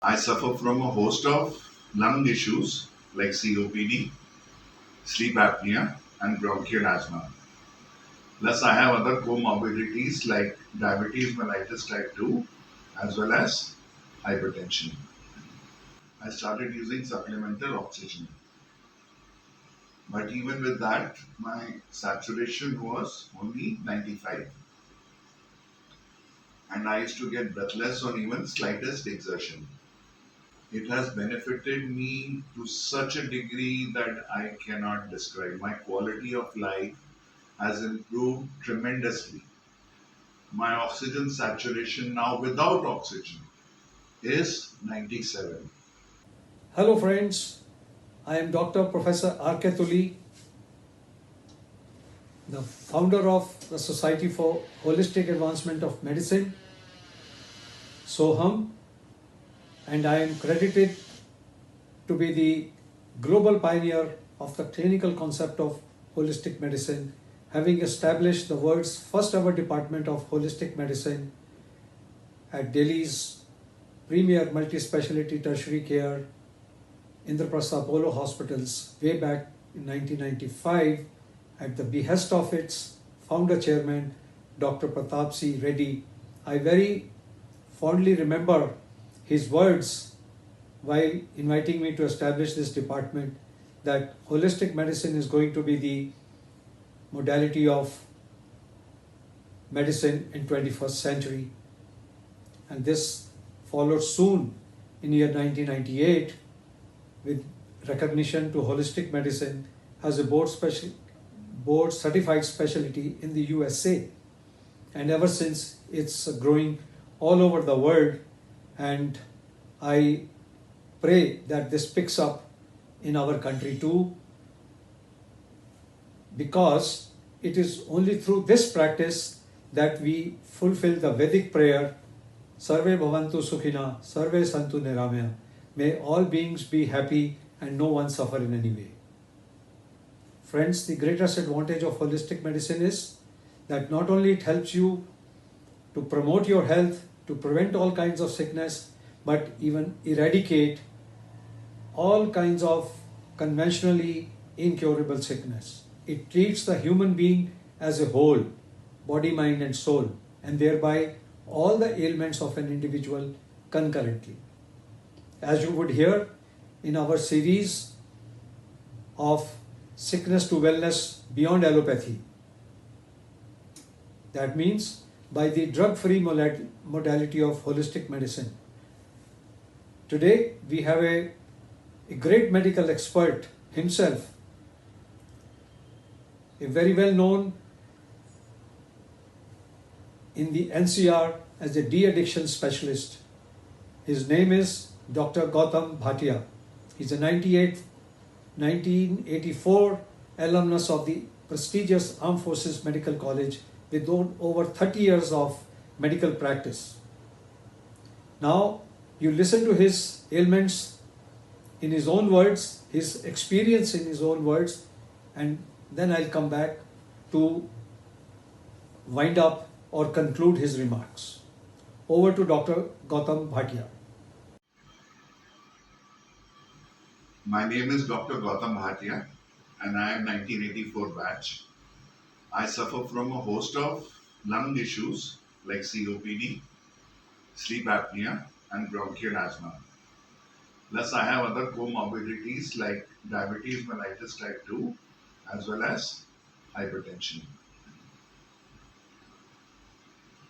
I suffer from a host of lung issues like COPD, sleep apnea, and bronchial asthma. Plus, I have other comorbidities like diabetes mellitus type 2 as well as hypertension. I started using supplemental oxygen. But even with that, my saturation was only 95. And I used to get breathless on even slightest exertion. It has benefited me to such a degree that I cannot describe. My quality of life has improved tremendously. My oxygen saturation now without oxygen is 97. Hello, friends. I am Dr. Professor R.K. Tuli, the founder of the Society for Holistic Advancement of Medicine, SOHAM, and I am credited to be the global pioneer of the clinical concept of holistic medicine, having established the world's first ever department of holistic medicine at Delhi's premier multi-specialty tertiary care Indraprastha Apollo Hospitals way back in 1995 at the behest of its founder chairman, Dr. Pratap C. Reddy. I very fondly remember his words while inviting me to establish this department that holistic medicine is going to be the modality of medicine in 21st century, and this followed soon in year 1998 with recognition to holistic medicine as a board certified specialty in the USA. And ever since it's growing all over the world, and I pray that this picks up in our country too, because it is only through this practice that we fulfill the Vedic prayer, Sarve Bhavantu Sukhina, Sarve Santu Niramaya. May all beings be happy and no one suffer in any way. Friends, the greatest advantage of holistic medicine is that not only it helps you to promote your health, to prevent all kinds of sickness, but even eradicate all kinds of conventionally incurable sickness. It treats the human being as a whole, body, mind, and soul, and thereby all the ailments of an individual concurrently. As you would hear in our series of sickness to wellness beyond allopathy, that means by the drug-free modality of holistic medicine. Today we have a great medical expert himself, a very well known in the NCR as a de-addiction specialist. His name is Dr. Gautam Bhatia. He's a 1984 alumnus of the prestigious Armed Forces Medical College with over 30 years of medical practice. Now, you listen to his ailments in his own words, his experience in his own words, and then I'll come back to wind up or conclude his remarks. Over to Dr. Gautam Bhatia. My name is Dr. Gautam Bhatia and I am 1984 batch. I suffer from a host of lung issues like COPD, sleep apnea, and bronchial asthma. Plus, I have other comorbidities like diabetes mellitus type 2 as well as hypertension.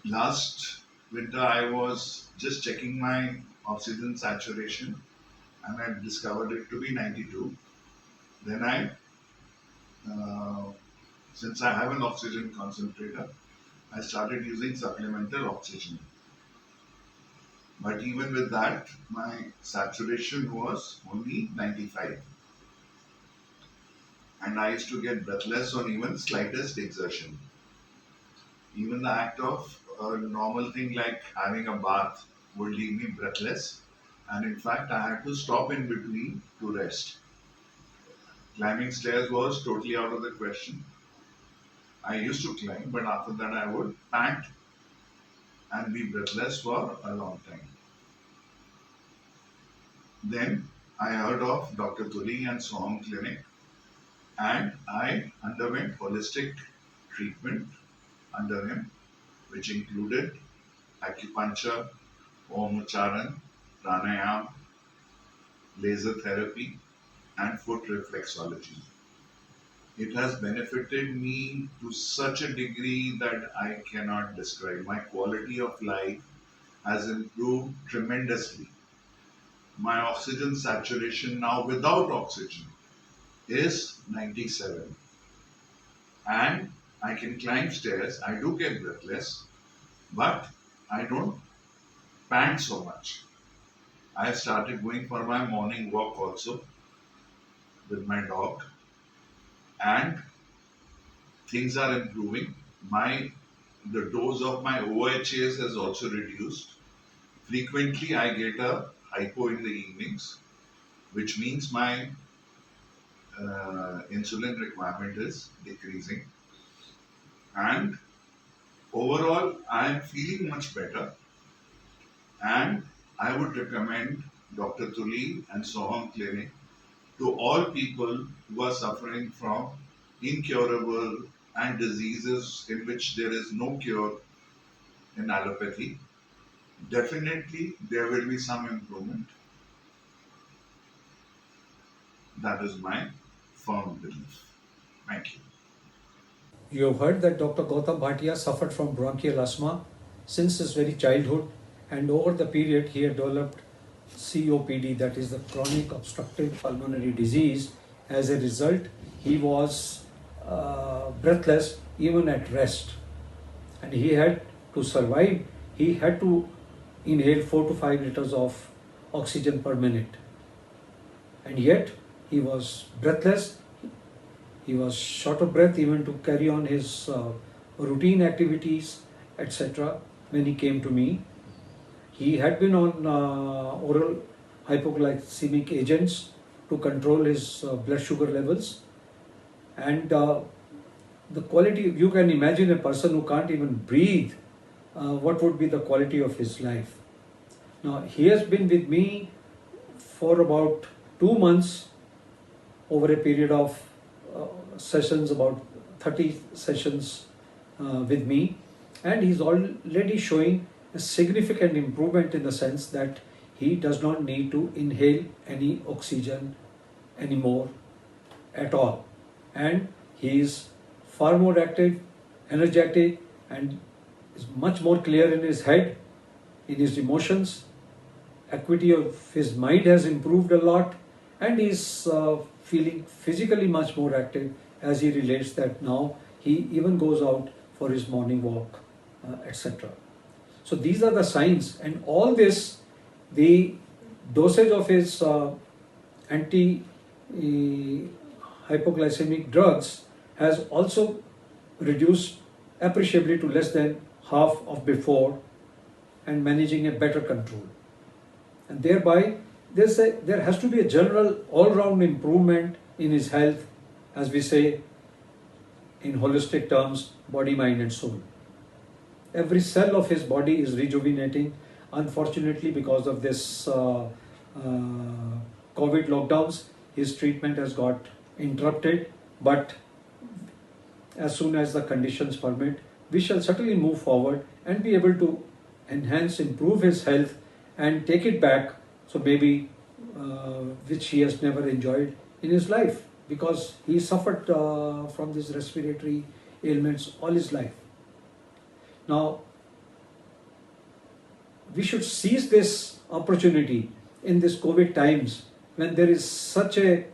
Last winter, I was just checking my oxygen saturation and I discovered it to be 92. Then uh, since I have an oxygen concentrator, I started using supplemental oxygen. But even with that, my saturation was only 95. And I used to get breathless on even slightest exertion. Even the act of a normal thing like having a bath would leave me breathless. And in fact, I had to stop in between to rest. Climbing stairs was totally out of the question. I used to climb, but after that, I would pant and be breathless for a long time. Then I heard of Dr. Tuli and Soham Clinic, and I underwent holistic treatment under him, which included acupuncture, Om Ucharan, pranayam, laser therapy, and foot reflexology. It has benefited me to such a degree that I cannot describe. My quality of life has improved tremendously. My oxygen saturation now without oxygen is 97, and I can climb stairs. I do get breathless, but I don't pant so much. I have started going for my morning walk also with my dog, and things are improving. My the dose of my OHAs has also reduced. Frequently, I get a hypo in the evenings, which means my insulin requirement is decreasing. And overall, I am feeling much better. And I would recommend Dr. Tuli and Soham Clinic to all people who are suffering from incurable and diseases in which there is no cure in allopathy. Definitely, there will be some improvement. That is my firm belief. Thank you. You have heard that Dr. Gautam Bhatia suffered from bronchial asthma since his very childhood, and over the period he had developed COPD, that is the chronic obstructive pulmonary disease. As a result, he was breathless even at rest, and he had to survive. He had to inhale 4 to 5 liters of oxygen per minute, and yet he was breathless. He was short of breath even to carry on his routine activities, etc. When he came to me, he had been on oral hypoglycemic agents to control his blood sugar levels, and the quality, you can imagine a person who can't even breathe, what would be the quality of his life. Now, he has been with me for about 2 months over a period of sessions, about 30 sessions with me, and he's already showing a significant improvement in the sense that he does not need to inhale any oxygen anymore at all, and he is far more active, energetic, and is much more clear in his head, in his emotions. Acuity of his mind has improved a lot, and he's feeling physically much more active, as he relates that now he even goes out for his morning walk, etc. So these are the signs, and all this, the dosage of his anti hypoglycemic drugs has also reduced appreciably to less than half of before, and managing a better control. And thereby, there has to be a general all-round improvement in his health, as we say in holistic terms, body, mind and soul. Every cell of his body is rejuvenating. Unfortunately, because of this COVID lockdowns, his treatment has got interrupted, but as soon as the conditions permit, we shall certainly move forward and be able to enhance, improve his health and take it back, so maybe which he has never enjoyed in his life, because he suffered from these respiratory ailments all his life. Now, we should seize this opportunity in this COVID times, when there is such a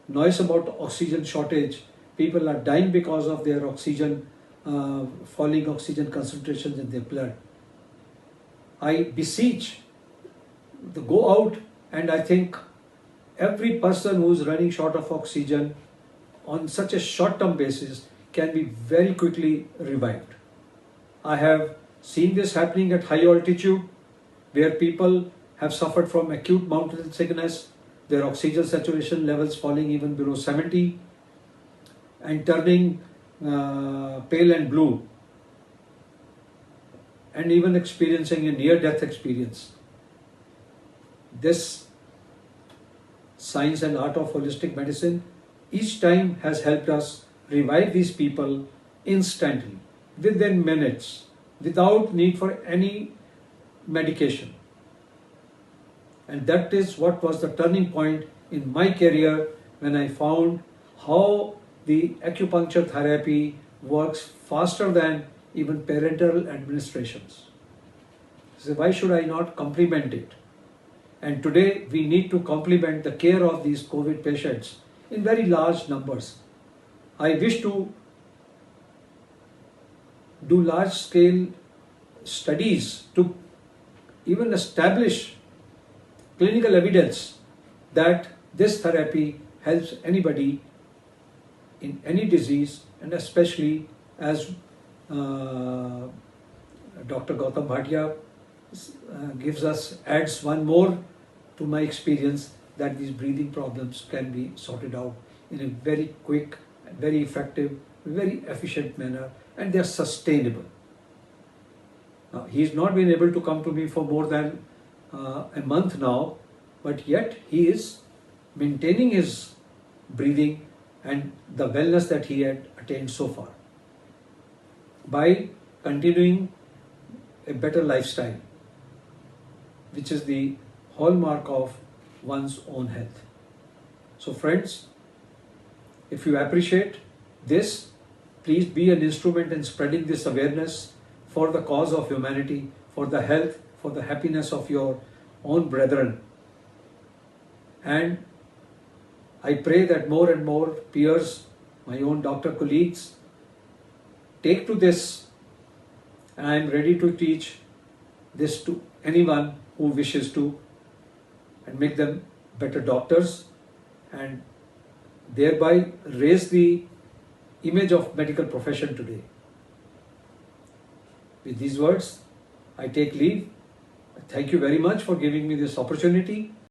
noise about oxygen shortage. People are dying because of their oxygen, falling oxygen concentrations in their blood. I beseech to go out, and I think every person who is running short of oxygen on such a short-term basis can be very quickly revived. I have seen this happening at high altitude, where people have suffered from acute mountain sickness, their oxygen saturation levels falling even below 70 and turning pale and blue, and even experiencing a near-death experience. This Science and Art of Holistic Medicine, each time has helped us revive these people instantly, within minutes, without need for any medication. And that is what was the turning point in my career, when I found how the acupuncture therapy works faster than even parenteral administrations. So why should I not complement it? And today we need to complement the care of these COVID patients in very large numbers. I wish to do large scale studies to even establish clinical evidence that this therapy helps anybody in any disease, and especially as Dr. Gautam Bhatia adds one more to my experience, that these breathing problems can be sorted out in a very quick, very effective, very efficient manner, and they are sustainable. Now, he's not been able to come to me for more than a month now, but yet he is maintaining his breathing and the wellness that he had attained so far by continuing a better lifestyle, which is the hallmark of one's own health. So friends, if you appreciate this, please be an instrument in spreading this awareness for the cause of humanity, for the health, for the happiness of your own brethren. And I pray that more and more peers, my own doctor colleagues, take to this, and I am ready to teach this to anyone who wishes to, and make them better doctors, and thereby raise the image of medical profession today. With these words, I take leave. Thank you very much for giving me this opportunity.